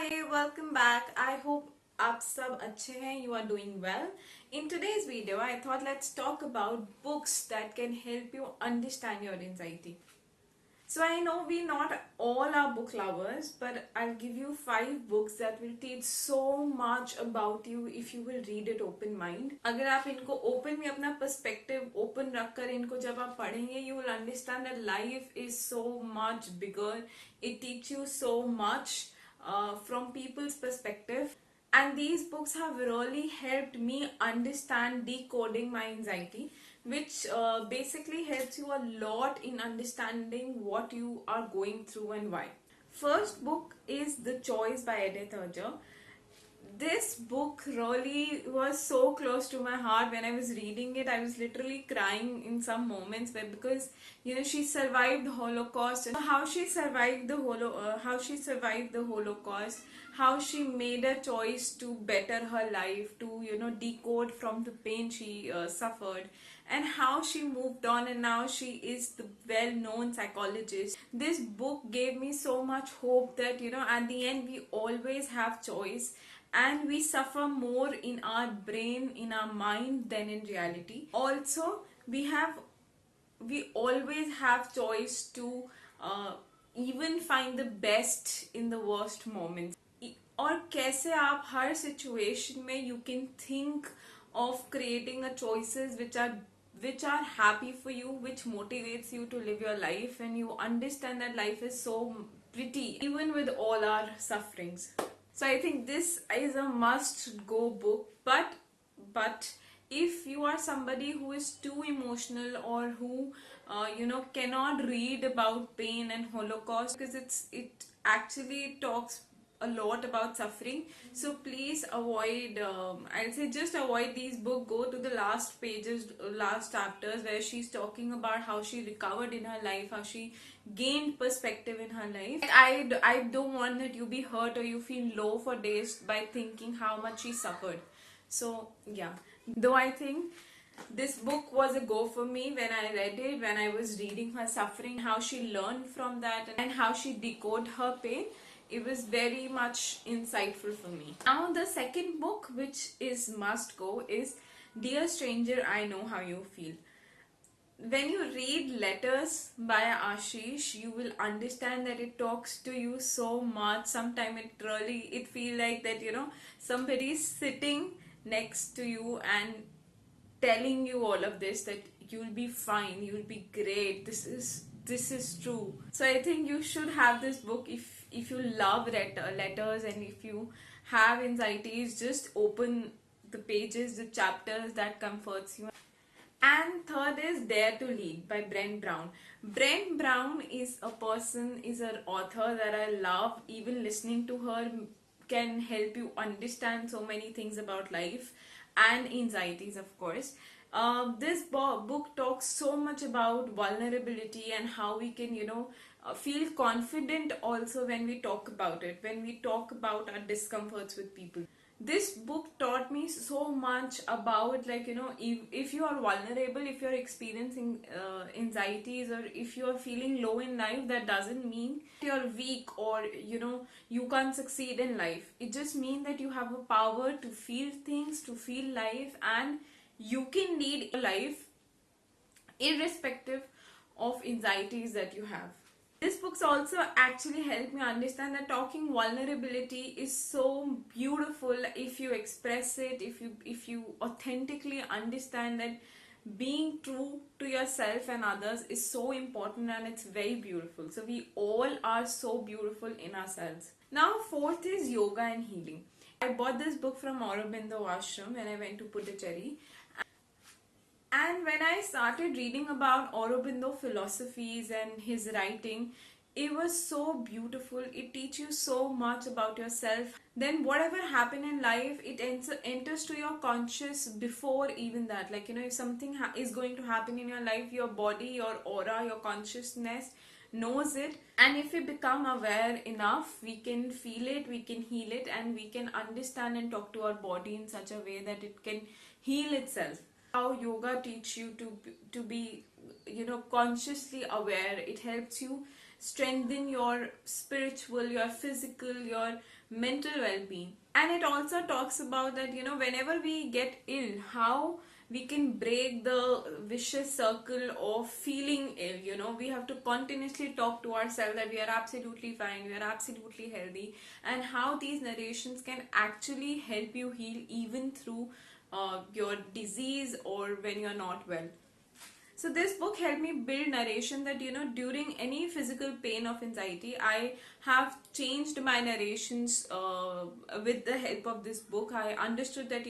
Hi, welcome back. I hope आप सब अच्छे हैं. You are doing well. In today's video, I thought let's talk about books that can help you understand your anxiety. So I know we not all are book lovers, but I'll give you 5 books that will teach so much about you if you will read it open mind. अगर आप इनको open में अपना perspective open रखकर इनको जब आप पढ़ेंगे, you will understand that life is so much bigger. It teaches you so much from people's perspective. And these books have really helped me understand decoding my anxiety, which basically helps you a lot in understanding what you are going through and why. First book is The Choice by Edith Eger. This book really was so close to my heart. When I was reading it, I was literally crying in some moments because she survived the Holocaust, and how she survived the Holocaust, how she made a choice to better her life, to decode from the pain she suffered, and how she moved on, and now she is the well-known psychologist. This book gave me so much hope that at the end we always have choice, and we suffer more in our brain, in our mind, than in reality. Also, we always have choice to even find the best in the worst moments. और कैसे आप हर situation में you can think of creating a choices which are happy for you, which motivates you to live your life, and you understand that life is so pretty even with all our sufferings. So I think this is a must go book, but if you are somebody who is too emotional, or who cannot read about pain and Holocaust, because it actually talks a lot about suffering, so please avoid, I'll say just avoid these books. Go to the last pages, last chapters, where she's talking about how she recovered in her life, how she gained perspective in her life. I don't want that you be hurt or you feel low for days by thinking how much she suffered. So yeah, though I think this book was a go for me when I read it, when I was reading her suffering, how she learned from that, and how she decoded her pain. It was very much insightful for me. Now the second book, which is must go, is Dear Stranger, I Know How You Feel. When you read Letters by Ashish, you will understand that it talks to you so much. Sometimes it feel like that somebody is sitting next to you and telling you all of this, that you'll be fine, you'll be great, this is true. So I think you should have this book if you love letters, and if you have anxieties, just open the pages, the chapters that comforts you. And third is Dare to Lead by Brent Brown. Brent Brown is an author that I love. Even listening to her can help you understand so many things about life and anxieties, of course. This book talks so much about vulnerability and how we can, feel confident also when we talk about it, when we talk about our discomforts with people. This book taught me so much about, like, if you are vulnerable, if you're experiencing anxieties, or if you're feeling low in life, that doesn't mean you're weak, or you can't succeed in life. It just means that you have a power to feel things, to feel life, and you can lead a life irrespective of anxieties that you have. This book's also actually helped me understand that talking vulnerability is so beautiful if you express it, if you authentically understand that being true to yourself and others is so important, and it's very beautiful. So we all are so beautiful in ourselves. Now fourth is Yoga and Healing. I bought this book from Aurobindo Ashram when I went to Puducherry. And when I started reading about Aurobindo philosophies and his writing, it was so beautiful. It teaches you so much about yourself. Then whatever happened in life, it enters to your conscious before even that. Like, if something is going to happen in your life, your body, your aura, your consciousness knows it. And if we become aware enough, we can feel it, we can heal it, and we can understand and talk to our body in such a way that it can heal itself. How yoga teach you to be consciously aware. It helps you strengthen your spiritual, your physical, your mental well-being. And it also talks about that, whenever we get ill, how we can break the vicious circle of feeling ill. We have to continuously talk to ourselves that we are absolutely fine, we are absolutely healthy, and how these narrations can actually help you heal even through your disease or when you're not well. So this book helped me build narration that, during any physical pain of anxiety, I have changed my narrations with the help of this book. I understood that,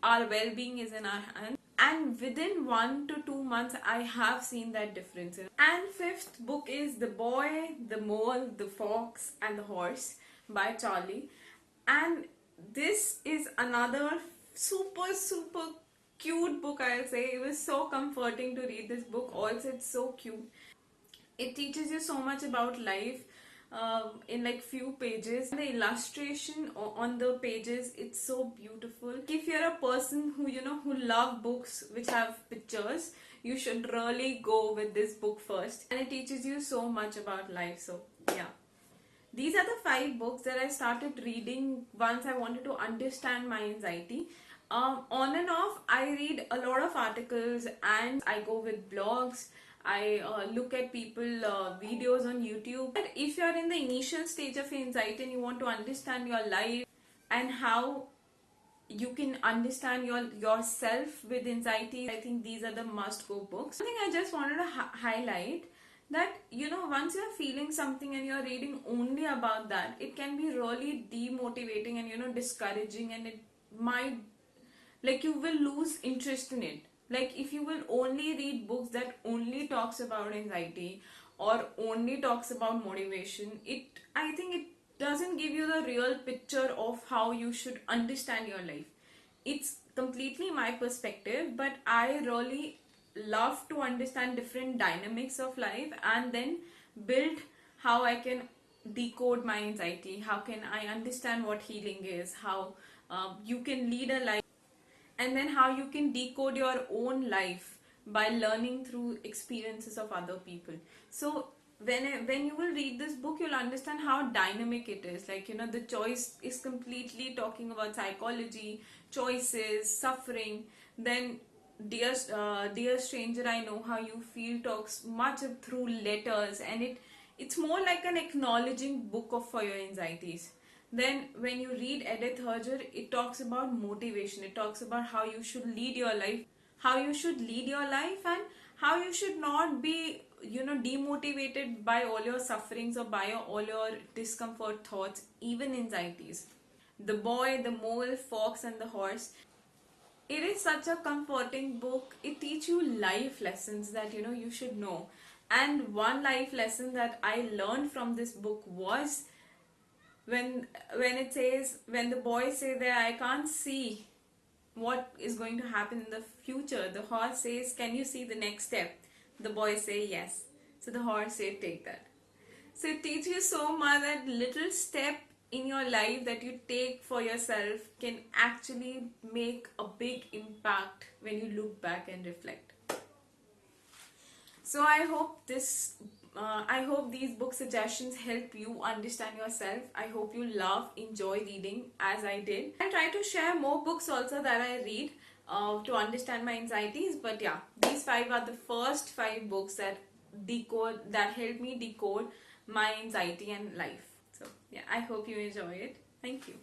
our well-being is in our hands. And within 1 to 2 months, I have seen that difference. And fifth book is The Boy, the Mole, the Fox and the Horse by Charlie. And this is another super, super cute book, I'll say. It was so comforting to read this book. Also, it's so cute. It teaches you so much about life in like few pages. The illustration on the pages, it's so beautiful. If you're a person who love books which have pictures, you should really go with this book first. And it teaches you so much about life. So yeah. These are the 5 books that I started reading once I wanted to understand my anxiety. On and off, I read a lot of articles and I go with blogs. I look at people videos on YouTube. But if you're in the initial stage of anxiety and you want to understand your life and how you can understand yourself with anxiety, I think these are the must go books. One thing I just wanted to highlight, that once you're feeling something and you're reading only about that, it can be really demotivating and discouraging, and it might, like, you will lose interest in it. Like, if you will only read books that only talks about anxiety or only talks about motivation, I think it doesn't give you the real picture of how you should understand your life. It's completely my perspective, but I really love to understand different dynamics of life and then build how I can decode my anxiety, how can I understand what healing is, how you can lead a life, and then how you can decode your own life by learning through experiences of other people. So when you will read this book, you'll understand how dynamic it is. Like, the choice is completely talking about psychology, choices, suffering. Then dear stranger, I know how you feel talks much through letters, and it's more like an acknowledging book for your anxieties. Then when you read Edith Herger, it talks about motivation. It talks about how you should lead your life, and how you should not be demotivated by all your sufferings or by all your discomfort thoughts, even anxieties. The Boy, the Mole, Fox and the Horse. It is such a comforting book. It teaches you life lessons that you should know. And one life lesson that I learned from this book was when it says, when the boy say that I can't see what is going to happen in the future, the horse says, can you see the next step? The boy say yes. So the horse say, take that. So it teaches you so much that little step in your life that you take for yourself can actually make a big impact when you look back and reflect. So I hope these book suggestions help you understand yourself. I hope you enjoy reading as I did. I try to share more books also that I read to understand my anxieties. But yeah, these 5 are the first 5 books that help me decode my anxiety and life. So yeah, I hope you enjoy it. Thank you.